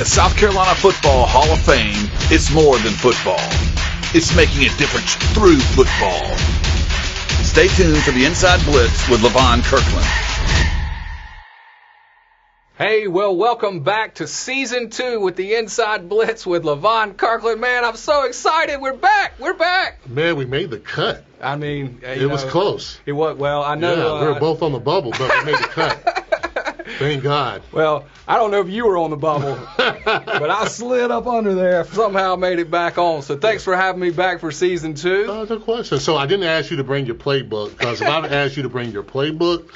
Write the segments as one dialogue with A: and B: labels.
A: The South Carolina Football Hall of Fame is more than football. It's making a difference through football. Stay tuned for the Inside Blitz with Levon Kirkland.
B: Hey, well, welcome back to Season 2 with the Inside Blitz with Levon Kirkland. Man, I'm so excited. We're back.
C: Man, we made the cut.
B: I mean,
C: it was close.
B: It was, well, I know.
C: Yeah, we were both on the bubble, but we made the cut. Thank God.
B: Well, I don't know if you were on the bubble, but I slid up under there, somehow made it back on. So thanks for having me back for Season 2.
C: No question. So I didn't ask you to bring your playbook, because if I'd asked you to bring your playbook,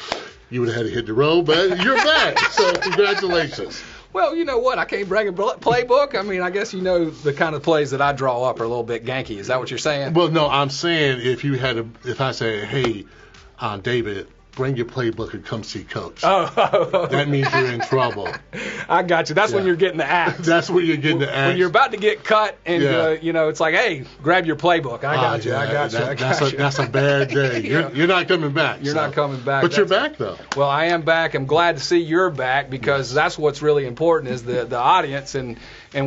C: you would have had to hit the road, but you're back. So congratulations.
B: Well, you know what? I can't bring a playbook. I mean, I guess you know the kind of plays that I draw up are a little bit ganky. Is that what you're saying?
C: Well, no, I'm saying if I say, hey, David, bring your playbook and come see Coach.
B: Oh.
C: That means you're in trouble.
B: I got you. That's when you're getting the axe.
C: That's when you're getting the axe.
B: When you're about to get cut and, it's like, hey, grab your playbook. I got you.
C: That's a bad day. You're not coming back.
B: You're not coming back.
C: But you're back, though.
B: Well, I am back. I'm glad to see you're back because that's what's really important is the audience. And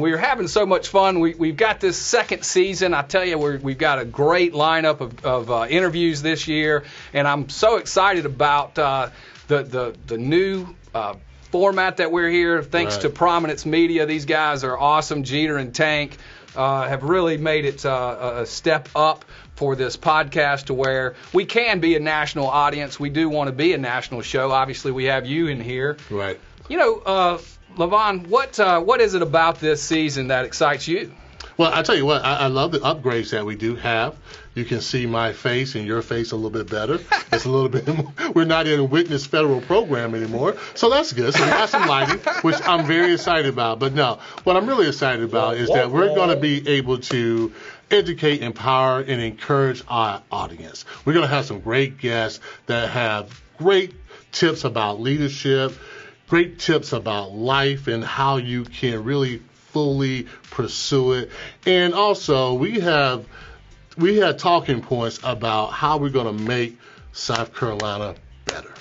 B: we're having so much fun. We've got this second season. I tell you, we've got a great lineup of interviews this year. And I'm so excited about the new format that we're here. Thanks to Prominence Media. These guys are awesome. Jeter and Tank have really made it a step up for this podcast to where we can be a national audience. We do want to be a national show. Obviously, we have you in here.
C: Right.
B: You know, Levon, what is it about this season that excites you?
C: Well, I tell you what, I love the upgrades that we do have. You can see my face and your face a little bit better. It's a little bit more, we're not in a witness federal program anymore, so that's good. So we got some lighting, which I'm very excited about. But no, what I'm really excited about is that we're going to be able to educate, empower, and encourage our audience. We're going to have some great guests that have great tips about leadership, great tips about life and how you can really fully pursue it. And also, we had talking points about how we're going to make South Carolina better.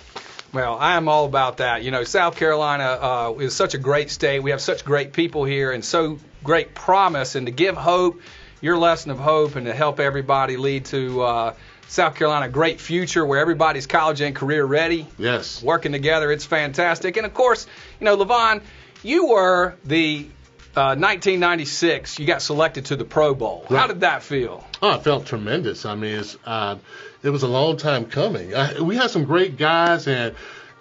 B: Well, I am all about that. You know, South Carolina is such a great state. We have such great people here and so great promise. And to give hope, your lesson of hope, and to help everybody lead to South Carolina, a great future where everybody's college and career ready.
C: Yes.
B: Working together, it's fantastic. And, of course, you know, Levon, you were the 1996, you got selected to the Pro Bowl. Right. How did that feel?
C: Oh, it felt tremendous. I mean, it was a long time coming. We had some great guys, and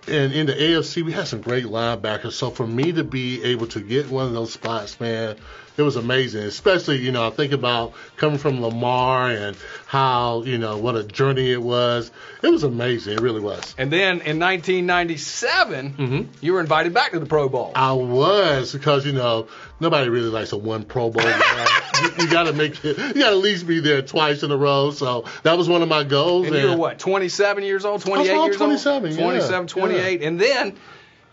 C: in the AFC, we had some great linebackers. So for me to be able to get one of those spots, man, it was amazing. Especially, you know, I think about coming from Lamar and how, you know, what a journey it was. It was amazing. It really was.
B: And then in 1997, you were invited back to the Pro Bowl.
C: I was, because, you know, nobody really likes a one Pro Bowl. You got to make it. You got to at least be there twice in a row. So that was one of my goals.
B: And you were what, 27 years old, 28 years old?
C: 27,
B: 27, 28. Yeah. And then,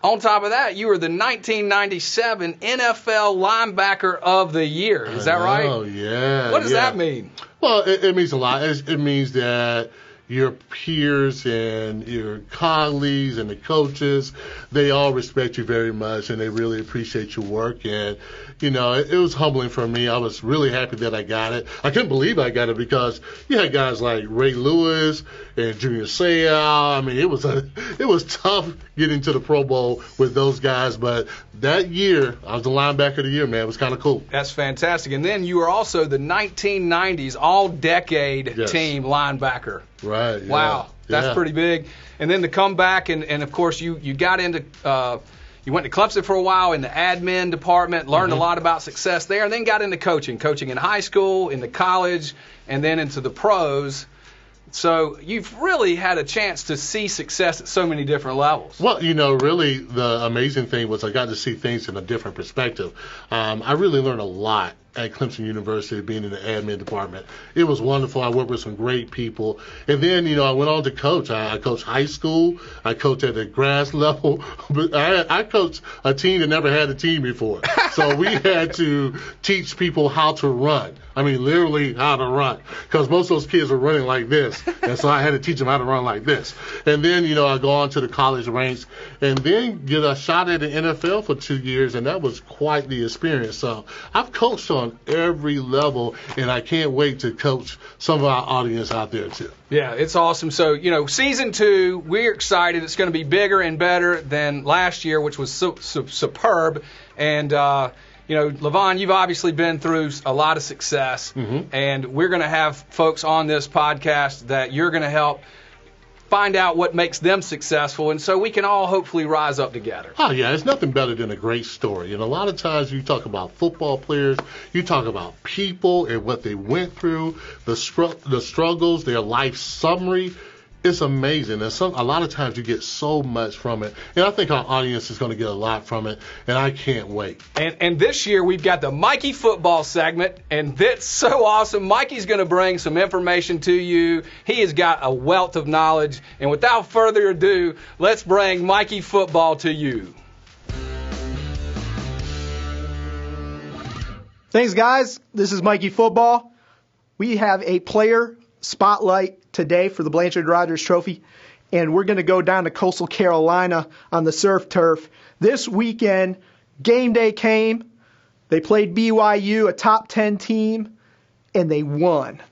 B: on top of that, you were the 1997 NFL Linebacker of the Year. Is that right?
C: Oh, yeah.
B: What does that mean?
C: Well, it means a lot. It means that your peers and your colleagues and the coaches, they all respect you very much, and they really appreciate your work. And, you know, it was humbling for me. I was really happy that I got it. I couldn't believe I got it because you had guys like Ray Lewis and Junior Seau. I mean, it was tough getting to the Pro Bowl with those guys. But that year, I was the linebacker of the year, man. It was kind of cool.
B: That's fantastic. And then you were also the 1990s All-Decade Team linebacker.
C: Right. Yeah.
B: Wow. That's pretty big. And then to come back and of course, you got into you went to Clemson for a while in the admin department, learned a lot about success there, and then got into coaching in high school, into college, and then into the pros. So you've really had a chance to see success at so many different levels.
C: Well, you know, really the amazing thing was I got to see things in a different perspective. I really learned a lot at Clemson University, being in the admin department. It was wonderful. I worked with some great people. And then, I went on to coach. I coached high school. I coached at the grass level. But I coached a team that never had a team before. So we had to teach people how to run. I mean, literally how to run. Because most of those kids were running like this. And so I had to teach them how to run like this. And then, I go on to the college ranks and then get a shot at the NFL for 2 years. And that was quite the experience. So I've coached on every level, and I can't wait to coach some of our audience out there too.
B: Yeah, it's awesome. So, season 2, we're excited. It's going to be bigger and better than last year, which was superb. And, Levon, you've obviously been through a lot of success, and we're going to have folks on this podcast that you're going to help find out what makes them successful, and so we can all hopefully rise up together.
C: Oh, yeah, it's nothing better than a great story. And a lot of times you talk about football players, you talk about people and what they went through, the struggles, their life summary. It's amazing. And a lot of times you get so much from it. And I think our audience is going to get a lot from it, and I can't wait.
B: And this year we've got the Mikey Football segment, and that's so awesome. Mikey's going to bring some information to you. He has got a wealth of knowledge. And without further ado, let's bring Mikey Football to you.
D: Thanks, guys. This is Mikey Football. We have a player spotlight today for the Blanchard Rogers Trophy, and we're going to go down to Coastal Carolina on the surf turf. This weekend, game day came. They played BYU, a top 10 team, and they won.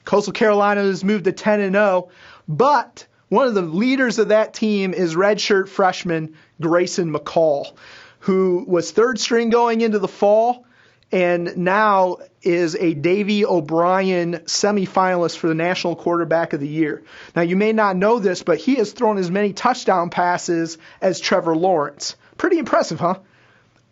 D: Coastal Carolina has moved to 10-0, but one of the leaders of that team is redshirt freshman Grayson McCall, who was third string going into the fall, and now is a Davey O'Brien semifinalist for the National Quarterback of the Year. Now, you may not know this, but he has thrown as many touchdown passes as Trevor Lawrence. Pretty impressive, huh?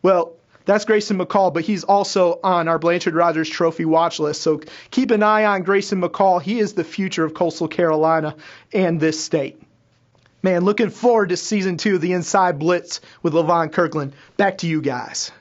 D: Well, that's Grayson McCall, but he's also on our Blanchard Rogers Trophy watch list. So keep an eye on Grayson McCall. He is the future of Coastal Carolina and this state. Man, looking forward to Season 2 of the Inside Blitz with Levon Kirkland. Back to you guys.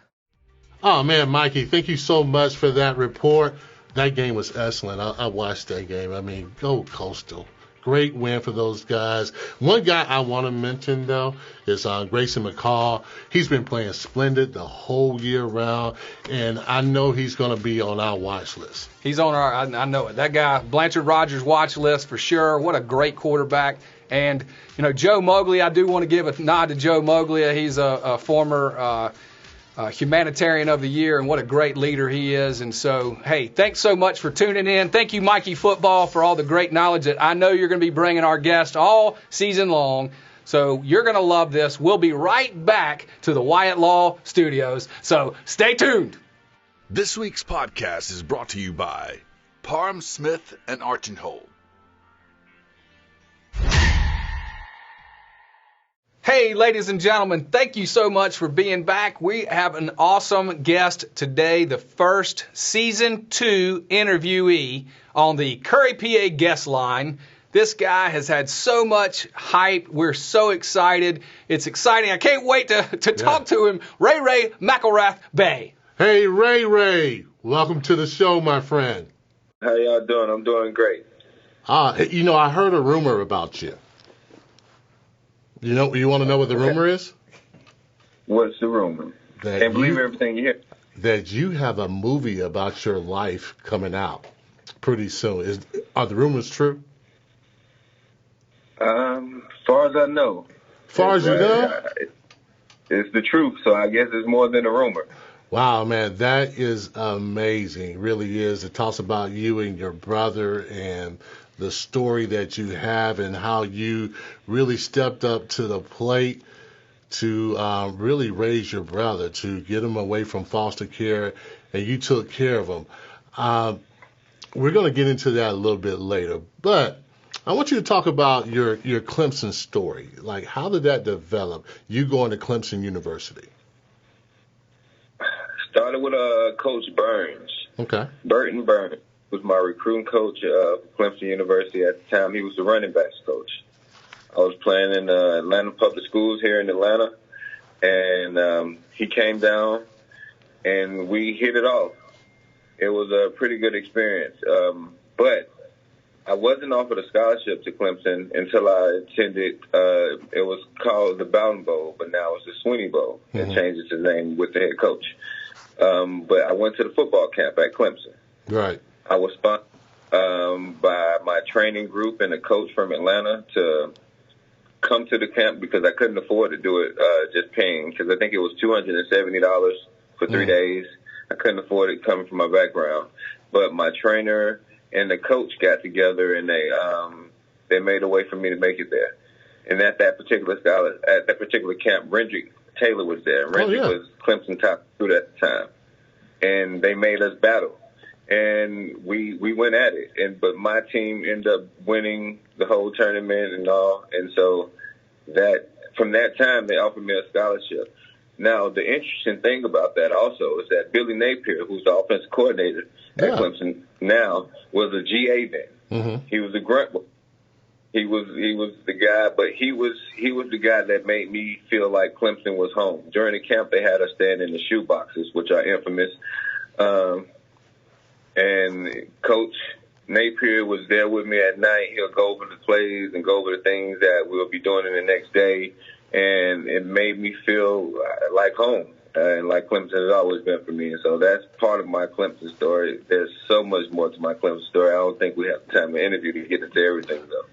C: Oh, man, Mikey, thank you so much for that report. That game was excellent. I watched that game. I mean, go Coastal. Great win for those guys. One guy I want to mention, though, is Grayson McCall. He's been playing splendid the whole year round, and I know he's going to be on our watch list.
B: He's on our, I know it. That guy, Blanchard Rogers watch list for sure. What a great quarterback. And, Joe Moglia, I do want to give a nod to Joe Moglia. He's a former humanitarian of the year, and what a great leader he is. And so, hey, thanks so much for tuning in. Thank you, Mikey Football, for all the great knowledge that I know you're going to be bringing our guests all season long. So you're going to love this. We'll be right back to the Wyatt Law Studios. So stay tuned.
A: This week's podcast is brought to you by Parham Smith and Archenhold.
B: Hey, ladies and gentlemen, thank you so much for being back. We have an awesome guest today, the first Season 2 interviewee on the Curry PA guest line. This guy has had so much hype. We're so excited. It's exciting. I can't wait to talk to him. Ray McElrathbey.
C: Hey, Ray. Welcome to the show, my friend.
E: How y'all doing? I'm doing great.
C: I heard a rumor about you. You want to know what the rumor is?
E: What's the rumor? Can't believe everything you hear.
C: That you have a movie about your life coming out pretty soon. Are the rumors true?
E: As far as I know.
C: Far as you know?
E: It's the truth, so I guess it's more than a rumor.
C: Wow, man, that is amazing. It really is. It talks about you and your brother and the story that you have and how you really stepped up to the plate to really raise your brother, to get him away from foster care, and you took care of him. We're going to get into that a little bit later, but I want you to talk about your Clemson story. Like, how did that develop, you going to Clemson University?
E: Started with Coach Burns.
C: Okay.
E: Burton Burns was my recruiting coach at Clemson University at the time. He was the running backs coach. I was playing in Atlanta Public Schools here in Atlanta, and he came down, and we hit it off. it was a pretty good experience. But I wasn't offered a scholarship to Clemson until I attended, it was called the Bowden Bowl, but now it's the Sweeney Bowl. It changes its name with the head coach. But I went to the football camp at Clemson.
C: Right.
E: I was sponsored by my training group and a coach from Atlanta to come to the camp because I couldn't afford to do it just paying, because I think it was $270 for 3 days. I couldn't afford it coming from my background. But my trainer and the coach got together and they made a way for me to make it there. And at that particular camp, Rendrick Taylor was there. Rendrick was Clemson top recruit at the time. And they made us battle. And we went at it. But my team ended up winning the whole tournament and all. And so from that time, they offered me a scholarship. Now, the interesting thing about that also is that Billy Napier, who's the offensive coordinator at Clemson now, was a GA then. Mm-hmm. He was a grunt. He was the guy, but he was the guy that made me feel like Clemson was home. During the camp, they had us stand in the shoe boxes, which are infamous. And Coach Napier was there with me at night. He'll go over the plays and go over the things that we'll be doing in the next day. And it made me feel like home, and like Clemson has always been for me. And so that's part of my Clemson story. There's so much more to my Clemson story. I don't think we have time to interview to get into everything, though.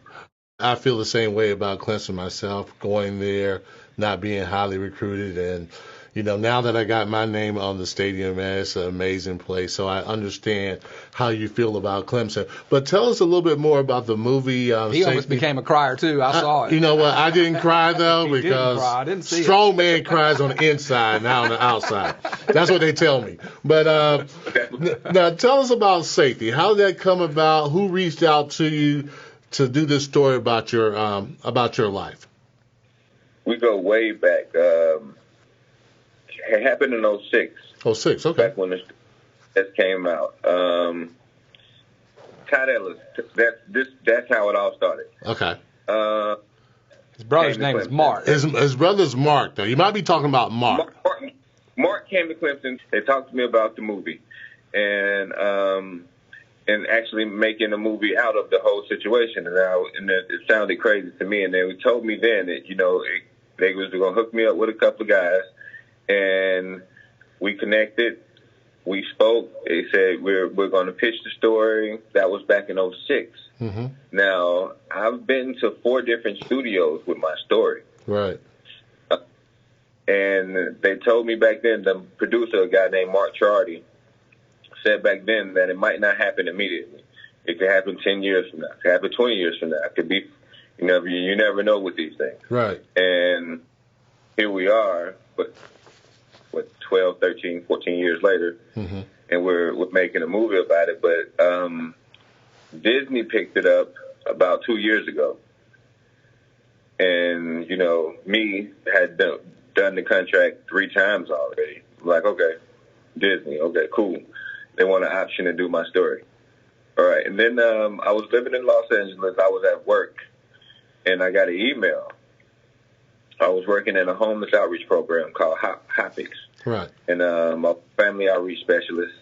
C: I feel the same way about Clemson myself, going there, not being highly recruited. And, now that I got my name on the stadium, man, it's an amazing place. So I understand how you feel about Clemson. But tell us a little bit more about the movie.
B: He almost became a crier, too. I saw it.
C: You know what? I didn't cry, though, because
B: I didn't see
C: strong man cries on the inside, not on the outside. That's what they tell me. But now tell us about safety. How did that come about? Who reached out to you to do this story about your life?
E: We go way back. It happened in 06.
C: 06, okay.
E: Back when this came out. Todd Ellis, that's how it all started.
C: Okay.
B: His brother's name is Mark.
C: His brother's Mark, though. You might be talking about Mark.
E: Mark came to Clemson. They talked to me about the movie. And actually making a movie out of the whole situation. And it sounded crazy to me. And they told me then that, they was going to hook me up with a couple of guys. And we connected. We spoke. They said, we're going to pitch the story. That was back in 06. Mm-hmm. Now, I've been to 4 different studios with my story.
C: Right.
E: And they told me back then, the producer, a guy named Mark Chardy, said back then that it might not happen immediately. It could happen 10 years from now. It could happen 20 years from now. It could be, you never know with these things.
C: Right.
E: And here we are, but 12, 13, 14 years later, mm-hmm. and we're making a movie about it. But Disney picked it up about 2 years ago. And, me had done the contract 3 times already. Like, okay, Disney, okay, cool. They want an option to do my story. All right. And then I was living in Los Angeles. I was at work, and I got an email. I was working in a homeless outreach program called HOPIX.
C: Right. And
E: I'm a family outreach specialist.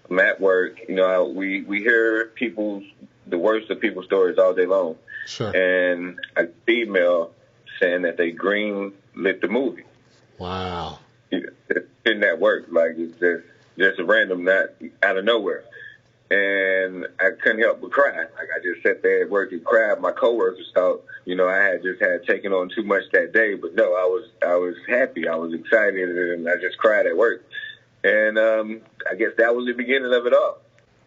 E: I'm at work. We hear the worst of people's stories all day long.
C: Sure. And
E: I got an email saying that they green lit the movie.
C: Wow.
E: Didn't that work? Like, it's just a random, not out of nowhere. And I couldn't help but cry. Like, I just sat there at work and cried. My coworkers thought, I had taken on too much that day. But no, I was happy. I was excited, and I just cried at work. And I guess that was the beginning of it all.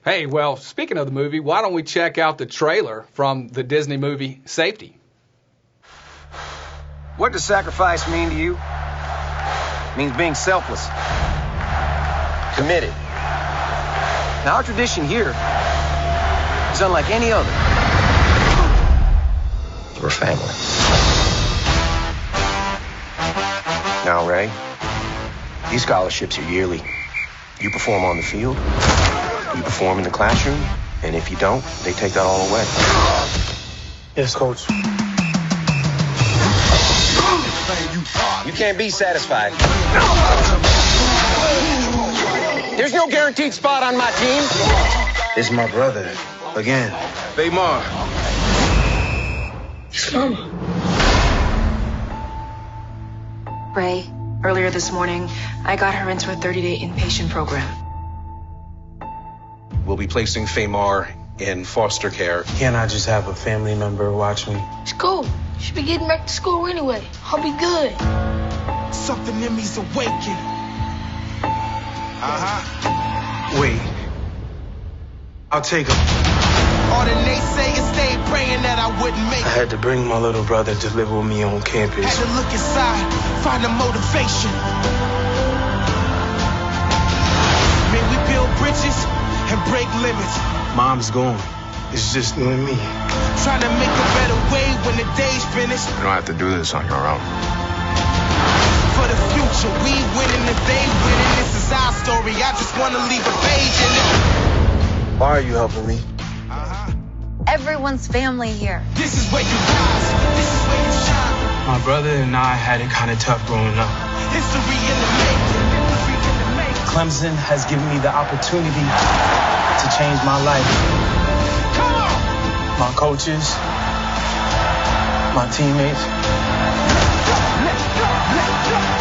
B: Hey, well, speaking of the movie, why don't we check out the trailer from the Disney movie Safety?
F: What does sacrifice mean to you? It means being selfless, committed. Now, our tradition here is unlike any other. We're family. Now, Ray, these scholarships are yearly. You perform on the field, you perform in the classroom, and if you don't, they take that all away.
G: Yes, Coach.
F: You can't be satisfied. There's no guaranteed spot on my team.
G: It's my brother. Again.
F: Famar.
G: It's Mama.
H: Ray, earlier this morning, I got her into a 30-day inpatient program.
F: We'll be placing Famar in foster care.
G: Can't I just have a family member watch me?
I: It's cool. Should be getting back to school anyway. I'll be good.
J: Something in me's awakened.
G: Wait. I'll take him.
J: All the naysayers stayed praying that I wouldn't make
G: I
J: it.
G: had to bring my little brother to live with me on campus.
J: Had to look inside, find a motivation. May we build bridges and break limits.
G: Mom's gone. It's just you and me.
J: Trying to make a better way when the day's finished.
F: You don't have to do this on your own.
J: For the future, we winning if they winning. This is our story. I just want to leave a page in it.
G: Why are you helping me?
K: Everyone's family here.
J: This is where you rise. This is where you shine.
G: My brother and I had it kind of tough growing up.
J: History in the making. History in the making.
G: Clemson has given me the opportunity to change my life.
J: Come on.
G: My coaches, my teammates.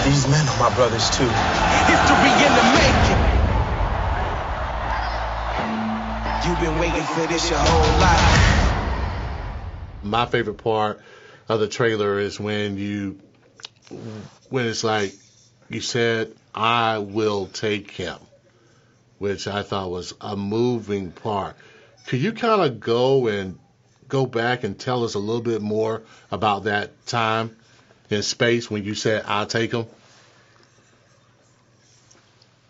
G: These men are my brothers too.
J: History in the making. You've been waiting for this your whole life.
C: My favorite part of the trailer is when it's like you said, I will take him, which I thought was a moving part. Could you kind of go back and tell us a little bit more about that time in space when you said, I'll take him?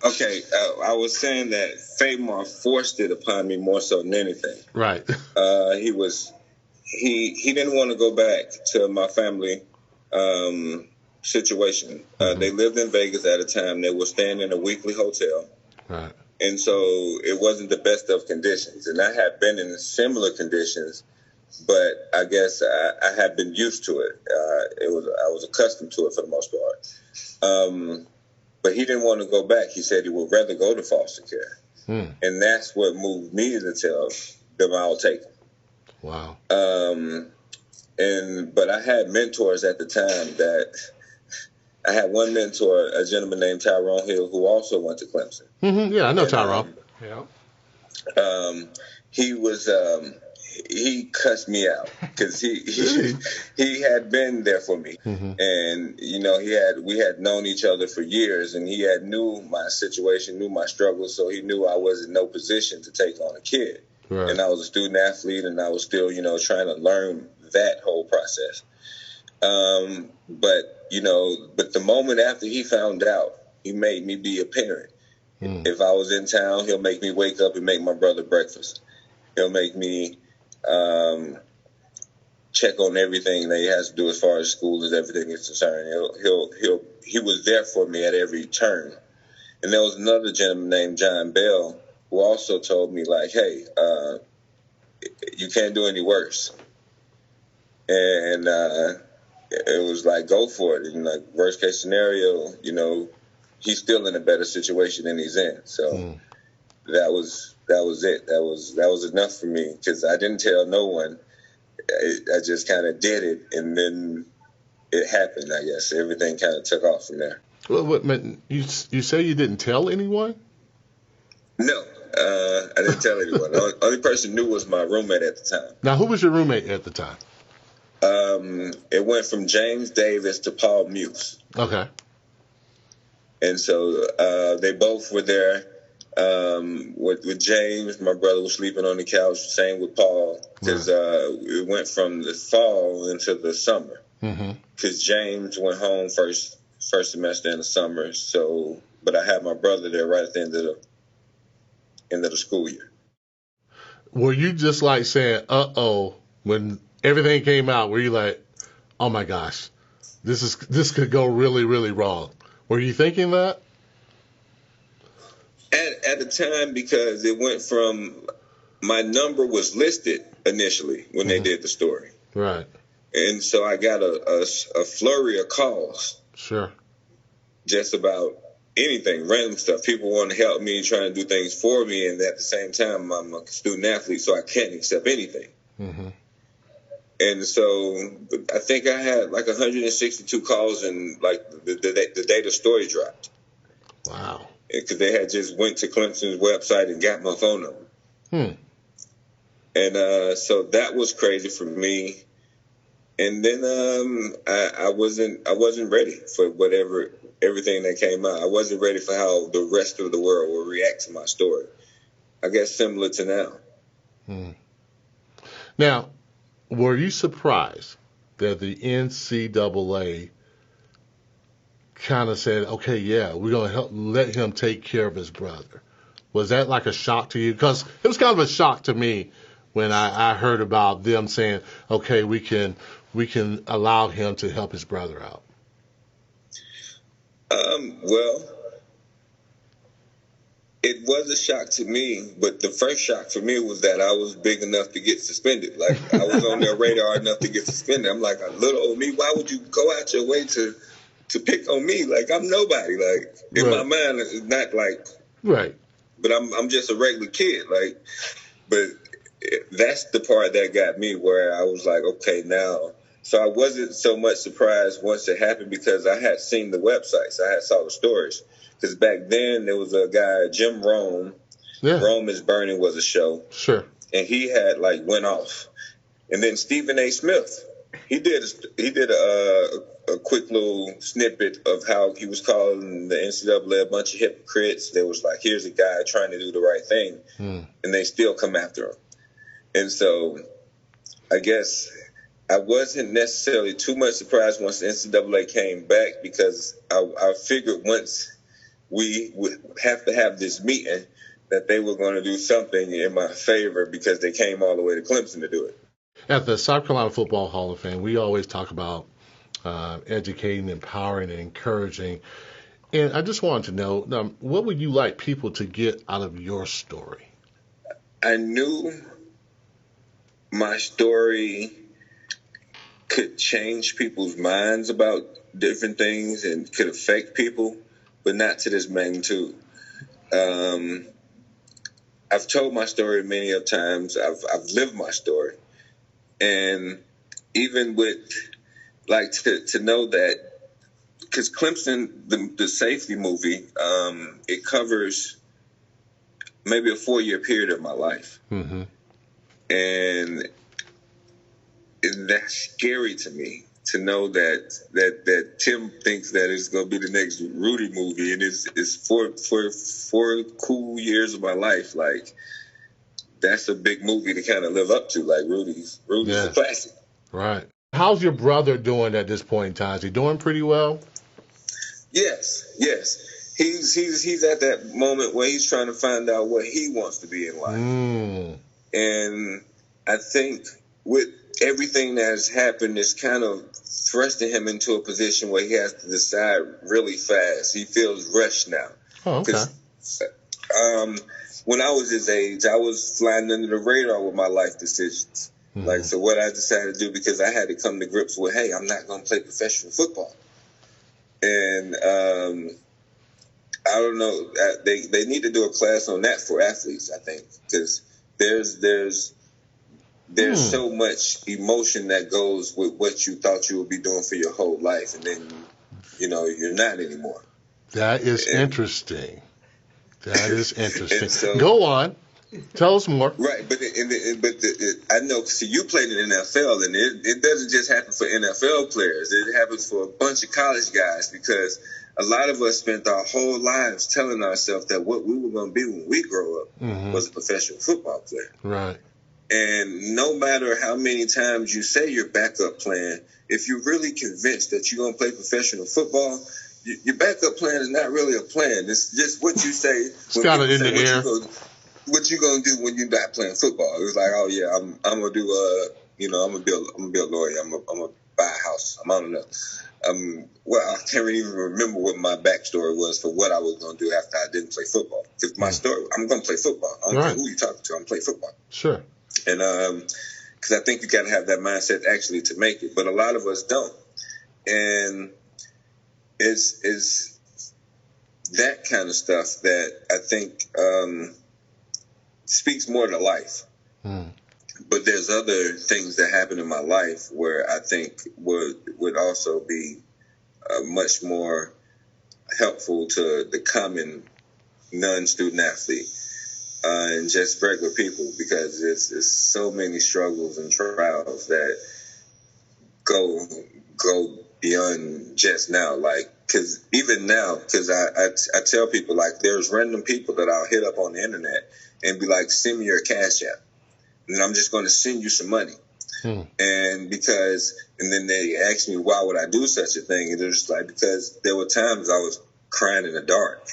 E: Okay, I was saying that Famar forced it upon me more so than anything.
C: Right.
E: He didn't want to go back to my family situation. They lived in Vegas at a time. They were staying in a weekly hotel.
C: Right.
E: And so it wasn't the best of conditions. And I had been in similar conditions, but I guess I had been used to it. I was accustomed to it for the most part. But he didn't want to go back. He said he would rather go to foster care. And that's what moved me to tell them I'll take him.
C: Wow.
E: But I had mentors at the time that I had one mentor, a gentleman named Tyrone Hill, who also went to Clemson.
C: Mm-hmm. Yeah, I know Tyrone.
E: He was he cussed me out because he had been there for me, and we had known each other for years, and he had knew my situation, knew my struggles, so he knew I was in no position to take on a kid. Right. And I was a student athlete, and I was still trying to learn that whole process. But the moment after he found out, he made me be a parent. If I was in town, he'll make me wake up and make my brother breakfast. He'll make me check on everything that he has to do as far as school as everything is concerned. He was there for me at every turn. And there was another gentleman named John Bell who also told me, like, hey, you can't do any worse. And it was like, go for it. And like, worst case scenario, he's still in a better situation than he's in. So that was it. That was enough for me because I didn't tell no one. I just kind of did it, and then it happened. I guess everything kind of took off from there.
C: Well, you say you didn't tell anyone?
E: No, I didn't tell anyone. The only person who knew was my roommate at the time.
C: Now, who was your roommate at the time?
E: It went from James Davis to Paul Muse.
C: Okay.
E: And so they both were there. With James, my brother was sleeping on the couch. Same with Paul, because it went from the fall into the summer. Because James went home first semester in the summer. So, but I had my brother there right at the end of the school year.
C: Were you just like saying, "Uh-oh," when everything came out? Were you like, "Oh my gosh, this could go really, really wrong"? Were you thinking that?
E: At the time, because it went from my number was listed initially when they did the story.
C: Right.
E: And so I got a flurry of calls.
C: Sure.
E: Just about anything, random stuff. People want to help me, trying to do things for me, and at the same time, I'm a student athlete, so I can't accept anything.
C: Mm-hmm.
E: And so I think I had like 162 calls, and like the day the story dropped.
C: Wow.
E: Because they had just went to Clemson's website and got my phone number. And so that was crazy for me. And then I wasn't ready for everything that came out. I wasn't ready for how the rest of the world will react to my story. I guess similar to now.
C: Now, were you surprised that the NCAA kind of said, okay, yeah, we're going to let him take care of his brother? Was that like a shock to you? Because it was kind of a shock to me when I heard about them saying, okay, we can allow him to help his brother out.
E: Well, it was a shock to me, but the first shock for me was that I was big enough to get suspended. Like, I was on their radar enough to get suspended. I'm like, a little old me, why would you go out your way to pick on me? Like, I'm nobody. Like, in my mind, it's not like, but I'm just a regular kid. Like, but that's the part that got me, where I was like, okay, now. So I wasn't so much surprised once it happened, because I had seen the websites. I had saw the stories. Because back then there was a guy, Jim Rome. Rome is Burning was a show.
C: Sure.
E: And he had went off. And then Stephen A. Smith, he did a quick little snippet of how he was calling the NCAA a bunch of hypocrites. There was like, here's a guy trying to do the right thing, and they still come after him. And so I guess I wasn't necessarily too much surprised once the NCAA came back, because I figured once we would have to have this meeting that they were going to do something in my favor, because they came all the way to Clemson to do it.
C: At the South Carolina Football Hall of Fame, we always talk about educating, empowering, and encouraging. And I just wanted to know, what would you like people to get out of your story?
E: I knew my story could change people's minds about different things and could affect people, but not to this magnitude. I've told my story many of times. I've lived my story. And even with, like, to know that, because Clemson, the safety movie, it covers maybe a 4-year period of my life.
C: Mm-hmm.
E: And that's scary to me, to know that Tim thinks that it's going to be the next Rudy movie, and it's for 4 cool years of my life. Like, that's a big movie to kind of live up to. Like, Rudy's a classic.
C: Right. How's your brother doing at this point in time? Is he doing pretty well?
E: Yes. He's at that moment where he's trying to find out what he wants to be in life. And I think with everything that has happened, is kind of thrusting him into a position where he has to decide really fast. He feels rushed now.
C: Oh, okay.
E: When I was his age, I was flying under the radar with my life decisions. Mm-hmm. Like, so what I decided to do, because I had to come to grips with, hey, I'm not going to play professional football. And I don't know, they need to do a class on that for athletes, I think, because there's so much emotion that goes with what you thought you would be doing for your whole life, and then, you're not anymore.
C: That is interesting. That is interesting. So, go on. Tell us more.
E: Right, but I know, see, you played in the NFL, and it doesn't just happen for NFL players. It happens for a bunch of college guys, because a lot of us spent our whole lives telling ourselves that what we were going to be when we grow up was a professional football player.
C: Right.
E: And no matter how many times you say your backup plan, if you're really convinced that you're going to play professional football, your backup plan is not really a plan. It's just what you say.
C: It's kind of in the air.
E: What you going to do when you're not playing football? It was like, oh yeah, I'm going to do I'm going to be a lawyer. I'm going to buy a house. I don't know. Well, I can't even remember what my backstory was for what I was going to do after I didn't play football. Because my story, I'm going to play football. I don't care who you're talking to. I'm going to play football.
C: Sure.
E: And because I think you got to have that mindset actually to make it, but a lot of us don't. And it's that kind of stuff that I think speaks more to life. But there's other things that happen in my life where I think would also be much more helpful to the common non-student athlete and just regular people, because it's so many struggles and trials that go beyond just now. Like, because even now, because I tell people, like, there's random people that I'll hit up on the internet and be like, send me your Cash App, and I'm just going to send you some money. And then they ask me, why would I do such a thing? And they're just like, because there were times I was crying in the dark.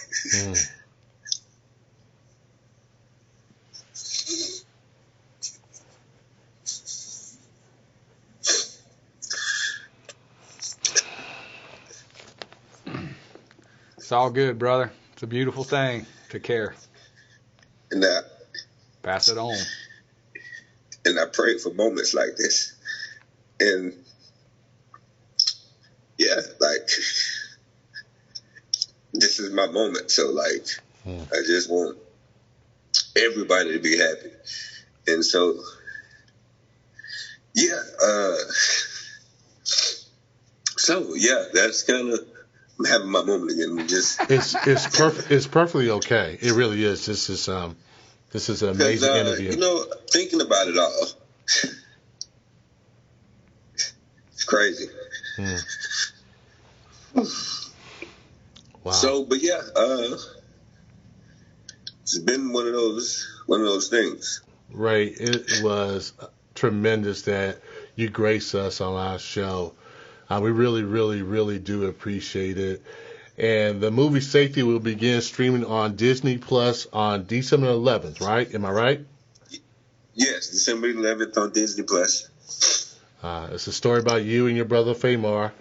B: It's all good, brother. It's a beautiful thing to care.
E: And
B: pass it on.
E: And I pray for moments like this. And yeah, like, this is my moment. So, like, I just want everybody to be happy. And so, yeah. That's kind of, I'm having my moment again.
C: It's perfectly okay. It really is. This is an amazing interview.
E: You know, thinking about it all, it's crazy.
C: Wow.
E: So, but yeah, it's been one of those things.
C: Ray, it was tremendous that you graced us on our show. We really, really, really do appreciate it. And the movie Safety will begin streaming on Disney Plus on December 11th, right? Am I right?
E: Yes, December 11th on Disney Plus.
C: It's a story about you and your brother Famar.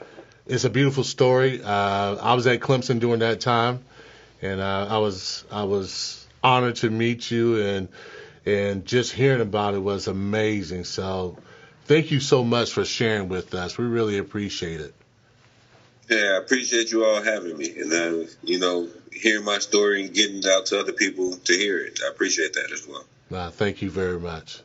C: It's a beautiful story. I was at Clemson during that time, and I was honored to meet you, and just hearing about it was amazing. So thank you so much for sharing with us. We really appreciate it.
E: Yeah, I appreciate you all having me, and hearing my story and getting it out to other people to hear it. I appreciate that as well.
C: Thank you very much.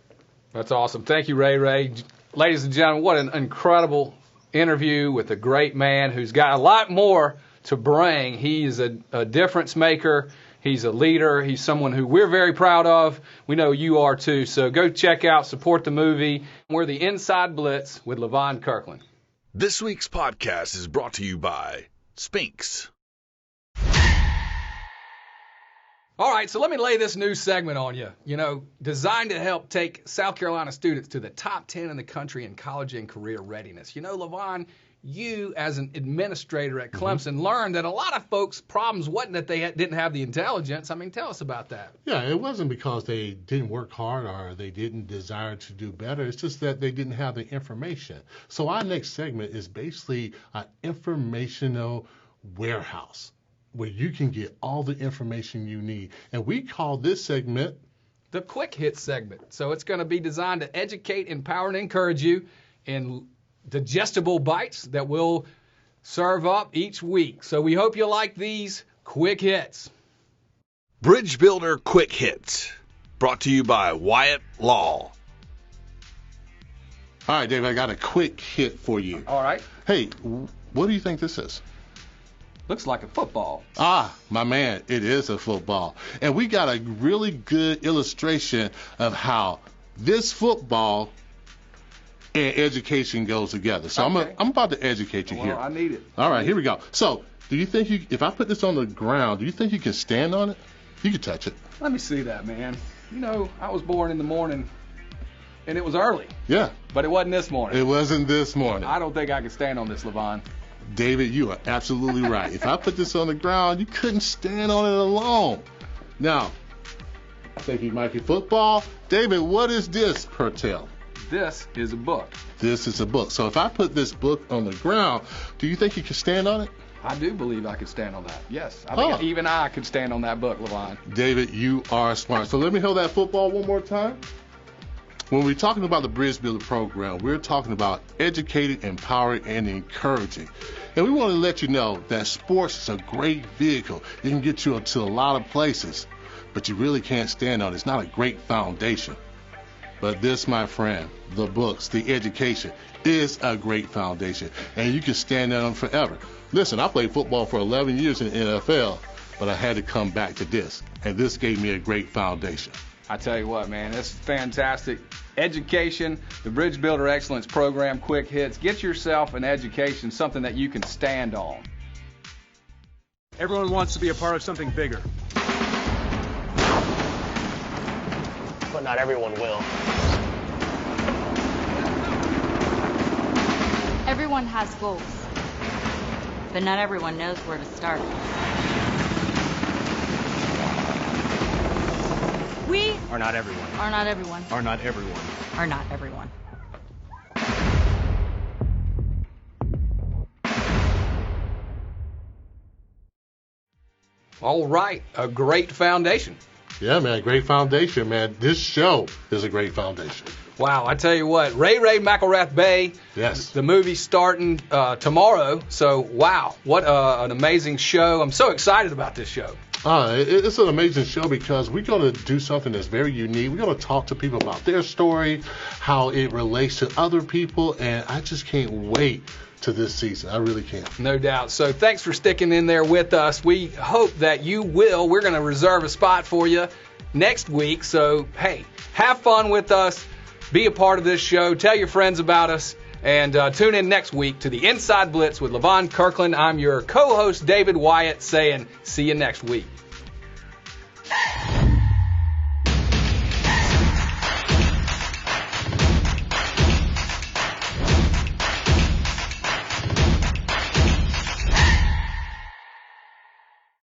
B: That's awesome. Thank you, Ray. Ladies and gentlemen, what an incredible interview with a great man who's got a lot more to bring. He's a difference maker. He's a leader. He's someone who we're very proud of. We know you are too. So go check out, support the movie. We're the Inside Blitz with Levon Kirkland.
A: This week's podcast is brought to you by Spinks.
B: All right, so let me lay this new segment on you. Designed to help take South Carolina students to the top 10 in the country in college and career readiness. Levon, you as an administrator at Clemson learned that a lot of folks' problems wasn't that they didn't have the intelligence. I mean, tell us about that.
C: Yeah, it wasn't because they didn't work hard or they didn't desire to do better. It's just that they didn't have the information. So our next segment is basically an informational warehouse where you can get all the information you need. And we call this segment
B: the QuickHits segment. So it's going to be designed to educate, empower, and encourage you in digestible bites that we'll serve up each week. So we hope you like these Quick Hits.
A: Bridge Builder Quick Hits, brought to you by Wyatt Law.
C: All right, Dave, I got a quick hit for you.
B: All right.
C: Hey, what do you think this is?
B: Looks like a football.
C: My man, it is a football. And we got a really good illustration of how this football and education goes together. So
B: okay.
C: I'm about to educate you here.
B: I need it.
C: All right, here we go. So do you think if I put this on the ground, do you think you can stand on it? You can touch it.
B: Let me see that, man. I was born in the morning, and it was early.
C: Yeah.
B: But it wasn't this morning.
C: It wasn't this morning.
B: I don't think I can stand on this, Levon.
C: David, you are absolutely right. If I put this on the ground, you couldn't stand on it alone. Now, thank you, Mikey Football. David, what is this, Pertel?
B: This is a book.
C: This is a book. So if I put this book on the ground, do you think you can stand on it?
B: I do believe I could stand on that. Yes. I think even I could stand on that book, Levon.
C: David, you are smart. So let me hold that football one more time. When we're talking about the Bridge Builder program, we're talking about educating, empowering, and encouraging. And we want to let you know that sports is a great vehicle. It can get you into a lot of places, but you really can't stand on it. It's not a great foundation. But this, my friend, the books, the education, is a great foundation. And you can stand on them forever. Listen, I played football for 11 years in the NFL, but I had to come back to this. And this gave me a great foundation.
B: I tell you what, man, it's fantastic. Education, the Bridge Builder Excellence Program, Quick Hits. Get yourself an education, something that you can stand on.
L: Everyone wants to be a part of something bigger.
M: But not everyone will.
K: Everyone has goals, but not everyone knows where to start. We
L: Are not everyone.
K: are not everyone.
L: Are not everyone.
K: Are not everyone.
B: All right, a great foundation.
C: Yeah, man, great foundation, man. This show is a great foundation.
B: Wow, I tell you what, Ray McElrathbey.
C: Yes.
B: The movie's starting tomorrow. So, wow, what an amazing show. I'm so excited about this show.
C: It's an amazing show because we're going to do something that's very unique. We're going to talk to people about their story, how it relates to other people, and I just can't wait to this season. I really can't.
B: No doubt. So thanks for sticking in there with us. We hope that you will. We're going to reserve a spot for you next week. So, hey, have fun with us. Be a part of this show. Tell your friends about us. And tune in next week to the Inside Blitz with Levon Kirkland. I'm your co-host, David Wyatt, saying see you next week.